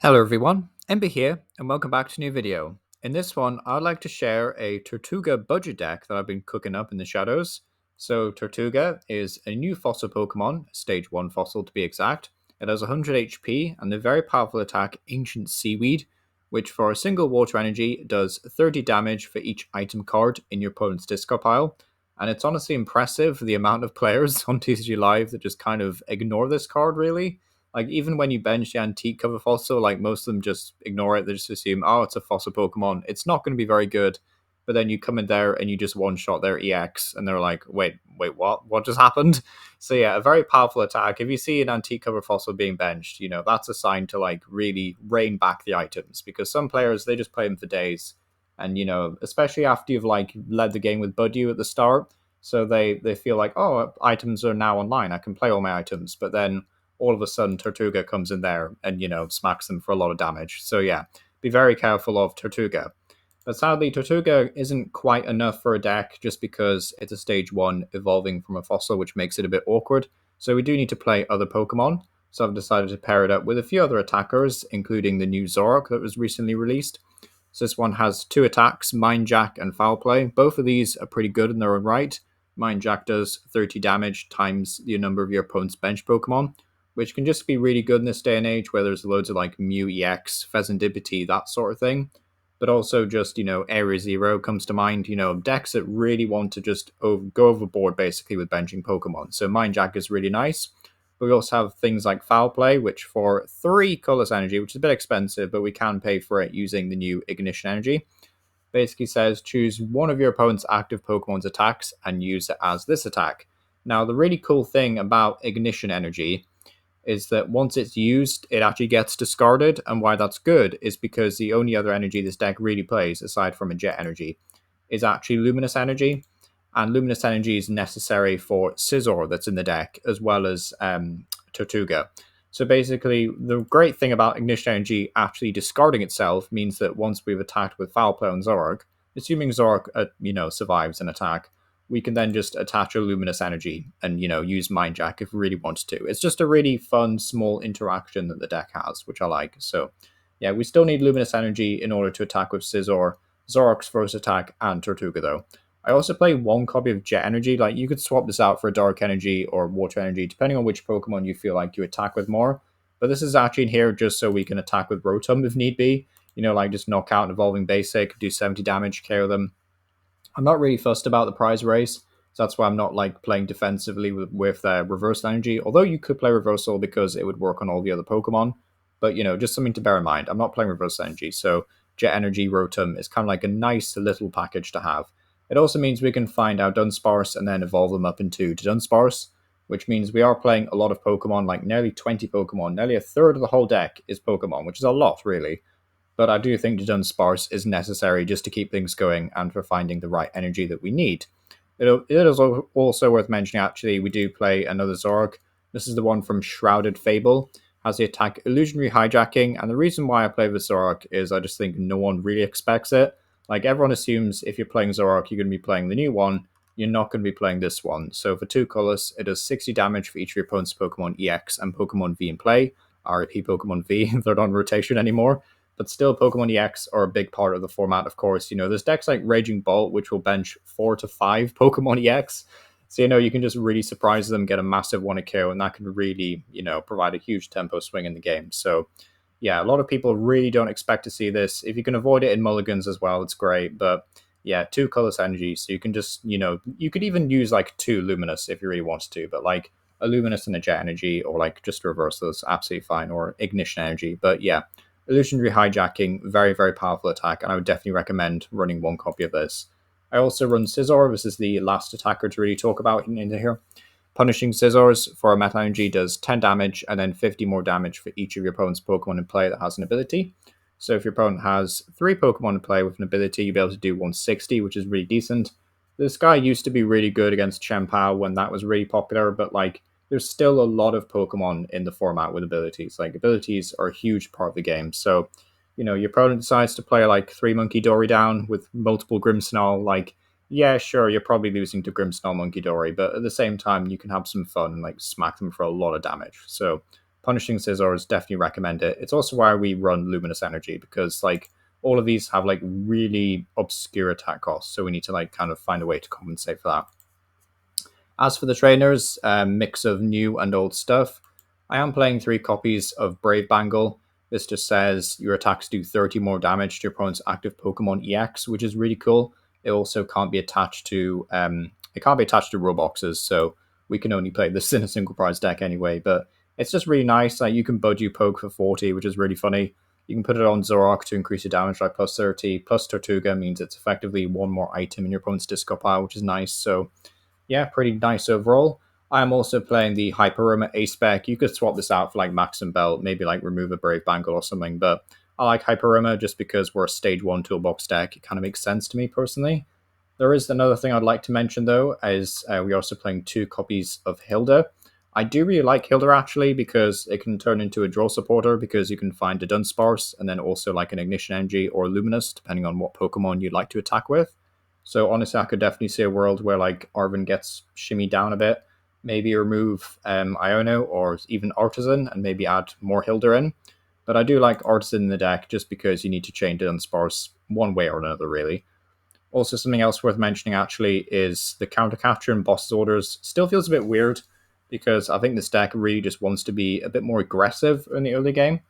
Hello everyone, Ember here, and welcome back to a new video. In this one, I'd like to share a Tortuga budget deck that I've been cooking up in the shadows. So Tortuga is a new fossil Pokemon, stage 1 fossil to be exact. It has 100 HP and the very powerful attack Ancient Seaweed, which for a single water energy does 30 damage for each item card in your opponent's discard pile. And it's honestly impressive the amount of players on TCG Live that just kind of ignore this card really. Like, even when you bench the antique cover fossil, like, most of them just ignore it. They just assume, oh, it's a fossil Pokemon. It's not going to be very good. But then you come in there and you just one-shot their EX, and they're like, wait, what? What just happened? So yeah, a very powerful attack. If you see an antique cover fossil being benched, that's a sign to, like, really rein back the items. Because some players, they just play them for days. And, especially after you've, like, led the game with Budew at the start, so they feel like, oh, items are now online. I can play all my items. But then all of a sudden Tortuga comes in there and, smacks them for a lot of damage. So yeah, be very careful of Tortuga. But sadly, Tortuga isn't quite enough for a deck just because it's a stage 1 evolving from a fossil, which makes it a bit awkward. So we do need to play other Pokemon. So I've decided to pair it up with a few other attackers, including the new Zoroark that was recently released. So this one has 2 attacks, Mind Jack and Foul Play. Both of these are pretty good in their own right. Mind Jack does 30 damage times the number of your opponent's bench Pokemon, which can just be really good in this day and age where there's loads of like Mew EX, Pheasantipity, that sort of thing. But also just, Area Zero comes to mind, decks that really want to just go overboard basically with benching Pokemon. So Mind Jack is really nice. But we also have things like Foul Play, which for 3 colorless energy, which is a bit expensive, but we can pay for it using the new Ignition Energy. Basically says choose one of your opponent's active Pokemon's attacks and use it as this attack. Now, the really cool thing about Ignition Energy is that once it's used, it actually gets discarded, and why that's good is because the only other energy this deck really plays, aside from a Jet Energy, is actually Luminous Energy, and Luminous Energy is necessary for Scizor that's in the deck, as well as Tortuga. So basically, the great thing about Ignition Energy actually discarding itself means that once we've attacked with Foul Play on Zoroark, assuming Zoroark, survives an attack, we can then just attach a Luminous Energy and, use Mind Jack if we really wanted to. It's just a really fun, small interaction that the deck has, which I like. So, yeah, we still need Luminous Energy in order to attack with Scizor, Zoroark's first attack, and Tortuga, though. I also play 1 copy of Jet Energy. Like, you could swap this out for a Dark Energy or Water Energy, depending on which Pokemon you feel like you attack with more. But this is actually in here just so we can attack with Rotom if need be. Just knock out an Evolving Basic, do 70 damage, KO them. I'm not really fussed about the prize race, so that's why I'm not like playing defensively with Reversal Energy, although you could play Reversal because it would work on all the other Pokemon. But, just something to bear in mind. I'm not playing Reversal Energy, so Jet Energy Rotom is kind of like a nice little package to have. It also means we can find our Dunsparce and then evolve them up into Dunsparce, which means we are playing a lot of Pokemon, like nearly 20 Pokemon. Nearly a third of the whole deck is Pokemon, which is a lot, really. But I do think the Dunsparce is necessary just to keep things going and for finding the right energy that we need. It is also worth mentioning, actually, we do play another Zoroark. This is the one from Shrouded Fable. Has the attack Illusionary Hijacking, and the reason why I play with Zoroark is I just think no one really expects it. Like, everyone assumes if you're playing Zoroark, you're going to be playing the new one. You're not going to be playing this one. So for 2 colors, it does 60 damage for each of your opponent's Pokemon EX and Pokemon V in play. RIP Pokemon V, they're not on rotation anymore. But still, Pokemon EX are a big part of the format, of course. There's decks like Raging Bolt, which will bench 4 to 5 Pokemon EX. So, you can just really surprise them, get a massive 1 KO, and that can really, provide a huge tempo swing in the game. So, yeah, a lot of people really don't expect to see this. If you can avoid it in mulligans as well, it's great. But, yeah, 2 colorless energy. So you can just, you could even use, like, 2 Luminous if you really wanted to. But, like, a Luminous and a Jet Energy, or, like, just reverse those, absolutely fine. Or Ignition Energy. But, yeah. Illusionary Hijacking, very, very powerful attack, and I would definitely recommend running 1 copy of this. I also run Scizor. This is the last attacker to really talk about in here. Punishing Scizors for a Metal Energy does 10 damage, and then 50 more damage for each of your opponent's Pokemon in play that has an ability. So if your opponent has 3 Pokemon in play with an ability, you'll be able to do 160, which is really decent. This guy used to be really good against Chien-Pao when that was really popular, but like, there's still a lot of Pokemon in the format with abilities. Like, abilities are a huge part of the game. So, your opponent decides to play like 3 Munkidori down with multiple Grimmsnarl. Like, yeah, sure, you're probably losing to Grimmsnarl Munkidori, but at the same time, you can have some fun and like smack them for a lot of damage. So, Punishing Scizors, definitely recommend it. It's also why we run Luminous Energy, because like all of these have like really obscure attack costs, so we need to like kind of find a way to compensate for that. As for the trainers, mix of new and old stuff. I am playing 3 copies of Brave Bangle. This just says your attacks do 30 more damage to your opponent's active Pokemon EX, which is really cool. It also can't be attached to Robloxes, so we can only play this in a single prize deck anyway. But it's just really nice. Like you can Budew Poke for 40, which is really funny. You can put it on Zoroark to increase your damage by plus 30. Plus Tortuga means it's effectively 1 more item in your opponent's discard pile, which is nice. So yeah, pretty nice overall. I'm also playing the Hyper Aroma A-Spec. You could swap this out for like Max and Belt, maybe like remove a Brave Bangle or something, but I like Hyper Aroma just because we're a stage 1 toolbox deck. It kind of makes sense to me personally. There is another thing I'd like to mention though, is we're also playing 2 copies of Hilda. I do really like Hilda actually because it can turn into a draw supporter because you can find a Dunsparce and then also like an Ignition Energy or Luminous depending on what Pokemon you'd like to attack with. So honestly, I could definitely see a world where like Arven gets shimmied down a bit. Maybe remove Iono or even Artazon and maybe add more Hilda in. But I do like Artazon in the deck just because you need to chain Dunsparce one way or another, really. Also, something else worth mentioning actually is the Counter Catcher and Boss's Orders. Still feels a bit weird because I think this deck really just wants to be a bit more aggressive in the early game.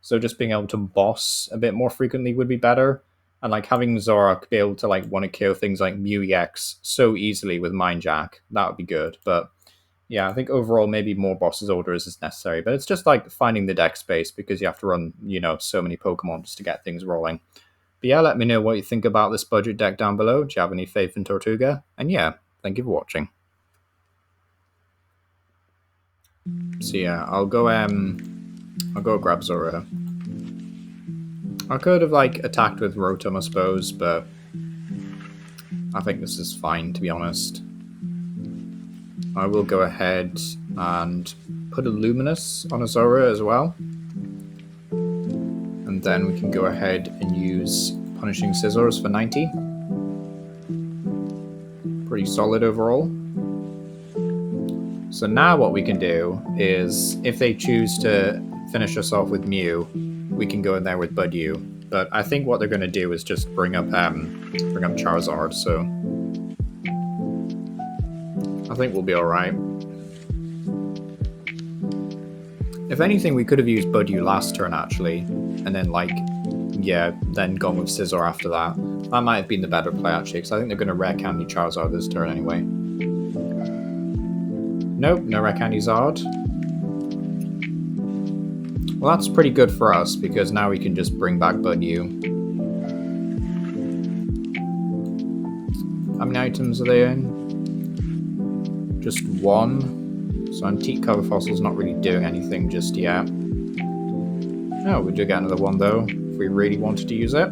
So just being able to boss a bit more frequently would be better. And like having Zoroark be able to like want to kill things like Mew EX so easily with Mind Jack, that would be good. But yeah, I think overall maybe more Boss's Orders is necessary. But it's just like finding the deck space because you have to run, you know, so many Pokemon just to get things rolling. But yeah, let me know what you think about this budget deck down below. Do you have any faith in Tortuga? And yeah, thank you for watching. So yeah, I'll go grab Zorua. I could have like attacked with Rotom, I suppose, but I think this is fine, to be honest. I will go ahead and put a Luminous on a Zorua as well. And then we can go ahead and use Punishing Scizors for 90. Pretty solid overall. So now what we can do is, if they choose to finish us off with Mew, we can go in there with Budew. But I think what they're going to do is just bring up Charizard, so I think we'll be alright. If anything, we could have used Budew last turn actually, and then like, yeah, then gone with Scizor after that. That might have been the better play actually, because I think they're going to rare candy Charizard this turn anyway. Nope, no rare candy Zard. Well, that's pretty good for us, because now we can just bring back Budew. How many items are they in? Just 1. So Antique Cover Fossil's not really doing anything just yet. Oh, we do get another one though, if we really wanted to use it.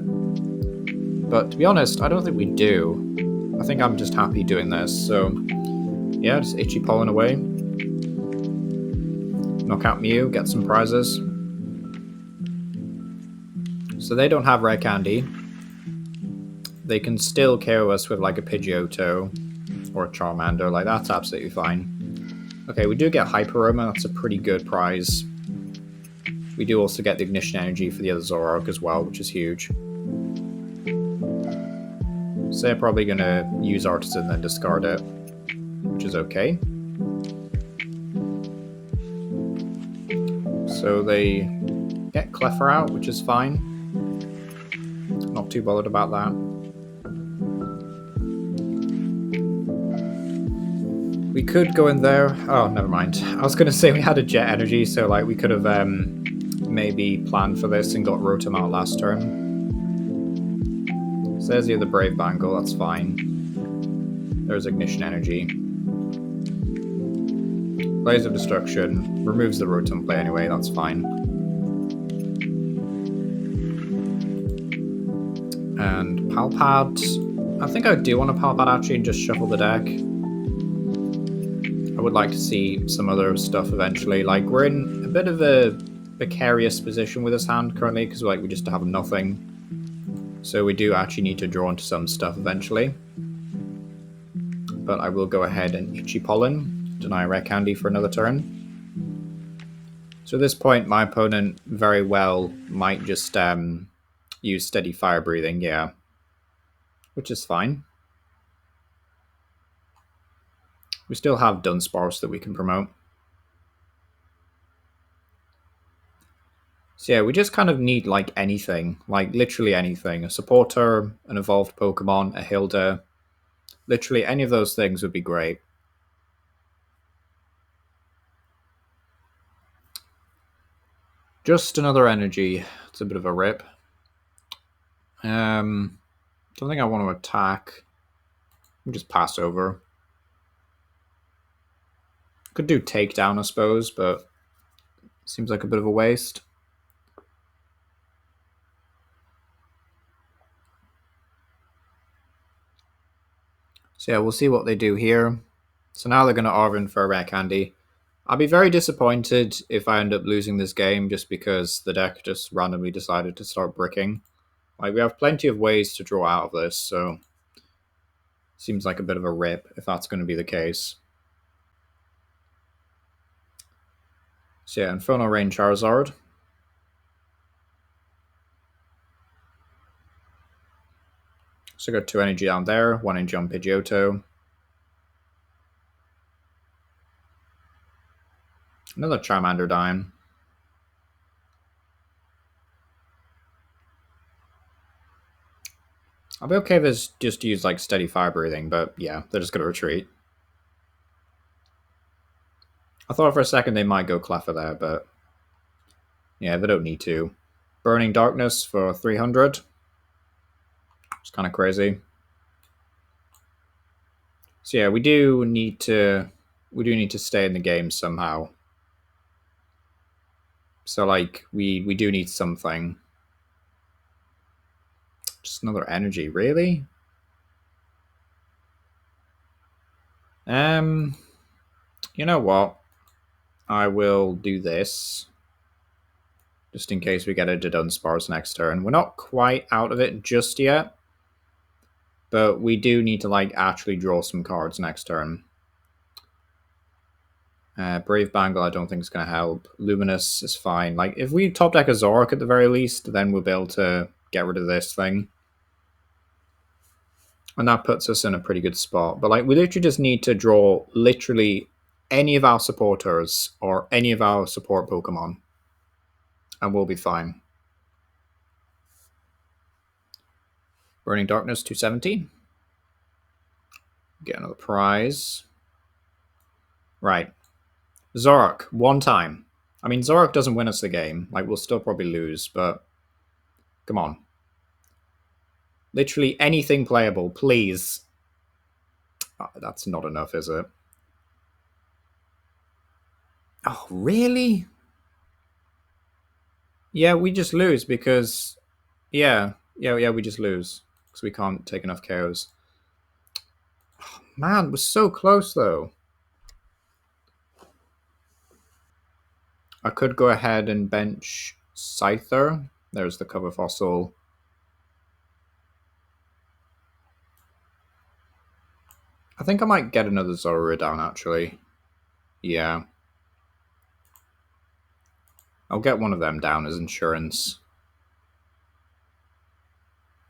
But to be honest, I don't think we do. I think I'm just happy doing this, so yeah, just Itchy Pollen away. Knock out Mew, get some prizes. So they don't have rare candy. They can still KO us with like a Pidgeotto or a Charmander, like that's absolutely fine. Okay, we do get Hyper Aroma, that's a pretty good prize. We do also get the Ignition Energy for the other Zoroark as well, which is huge. So they're probably going to use Artazon and then discard it, which is okay. So they get Cleffer out, which is fine. Not too bothered about that. We could go in there. Oh, never mind. I was going to say we had a Jet Energy, so like we could have maybe planned for this and got Rotom out last turn. So there's the other Brave Bangle, that's fine. There's Ignition Energy. Blaze of Destruction. Removes the Rotom play anyway, that's fine. And Pal Pad. I think I do want a Pal Pad actually and just shuffle the deck. I would like to see some other stuff eventually. Like, we're in a bit of a precarious position with this hand currently because like we just have nothing. So we do actually need to draw into some stuff eventually. But I will go ahead and Itchy Pollen, deny Rare Candy for another turn. So at this point, my opponent very well might just use steady fire breathing, yeah. Which is fine. We still have Dunsparce that we can promote. So yeah, we just kind of need like anything, like literally anything. A supporter, an evolved Pokemon, a Hilda. Literally any of those things would be great. Just another energy. It's a bit of a rip. Don't think I want to attack. I'll just pass over. Could do takedown, I suppose, but seems like a bit of a waste. So yeah, we'll see what they do here. So now they're going to Arven for a rare candy. I'll be very disappointed if I end up losing this game just because the deck just randomly decided to start bricking. Like, we have plenty of ways to draw out of this, so seems like a bit of a rip if that's going to be the case. So yeah, Infernal Rain Charizard. So got 2 energy down there, 1 energy on Pidgeotto. Another Charmander dying. I'll be okay if it's just use like steady fire breathing, but yeah, they're just gonna retreat. I thought for a second they might go Cleffa there, but yeah, they don't need to. Burning Darkness for 300. It's kind of crazy. So yeah, we do need to stay in the game somehow. So like we do need something. Just another energy, really? You know what? I will do this. Just in case we get a Dudunsparce next turn. We're not quite out of it just yet. But we do need to like actually draw some cards next turn. Brave Bangle I don't think is going to help. Luminous is fine. Like, if we top deck a Zoroark at the very least, then we'll be able to get rid of this thing. And that puts us in a pretty good spot. But like, we literally just need to draw literally any of our supporters or any of our support Pokemon. And we'll be fine. Burning Darkness 270. Get another prize. Right. Zoroark, 1 time. I mean, Zoroark doesn't win us the game. Like, we'll still probably lose, but come on. Literally anything playable, please. Oh, that's not enough, is it? Oh, really? Yeah, we just lose because... Yeah, we just lose. Because we can't take enough KOs. Oh, man, we're so close, though. I could go ahead and bench Scyther. There's the cover fossil. I think I might get another Zorua down, actually. Yeah. I'll get one of them down as insurance.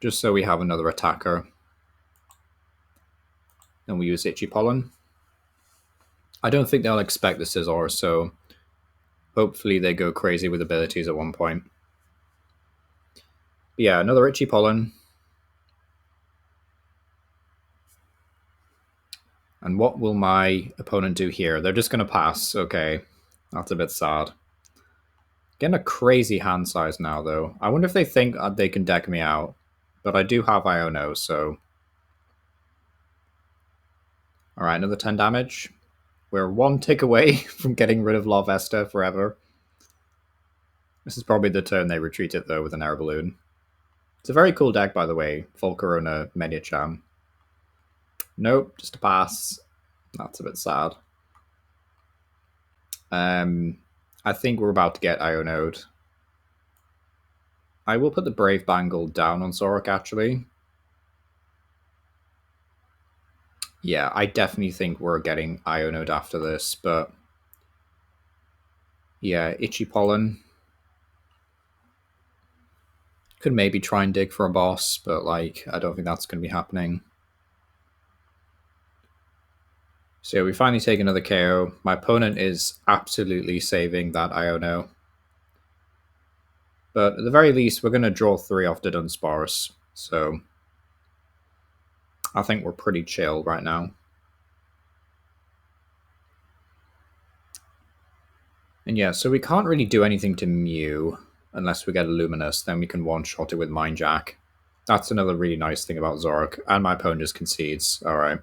Just so we have another attacker. Then we use Itchy Pollen. I don't think they'll expect the Scizor, so hopefully they go crazy with abilities at one point. But yeah, another Itchy Pollen. And what will my opponent do here? They're just going to pass. Okay, that's a bit sad. Getting a crazy hand size now, though. I wonder if they think they can deck me out. But I do have Iono, so... Alright, another 10 damage. We're 1 tick away from getting rid of Larvesta forever. This is probably the turn they retreat it, though, with an Air Balloon. It's a very cool deck, by the way. Volcarona Mediacham. Nope, just a pass. That's a bit sad. I think we're about to get Iono'd. I will put the Brave Bangle down on Zoroark, actually. Yeah, I definitely think we're getting Iono'd after this, but... Yeah, Itchy Pollen. Could maybe try and dig for a boss, but like I don't think that's going to be happening. So yeah, we finally take another KO. My opponent is absolutely saving that Iono. But at the very least, we're going to draw 3 off the Dunsparce. So I think we're pretty chill right now. And yeah, so we can't really do anything to Mew unless we get a Luminous. Then we can one-shot it with Mind Jack. That's another really nice thing about Zoroark. And my opponent just concedes. Alright.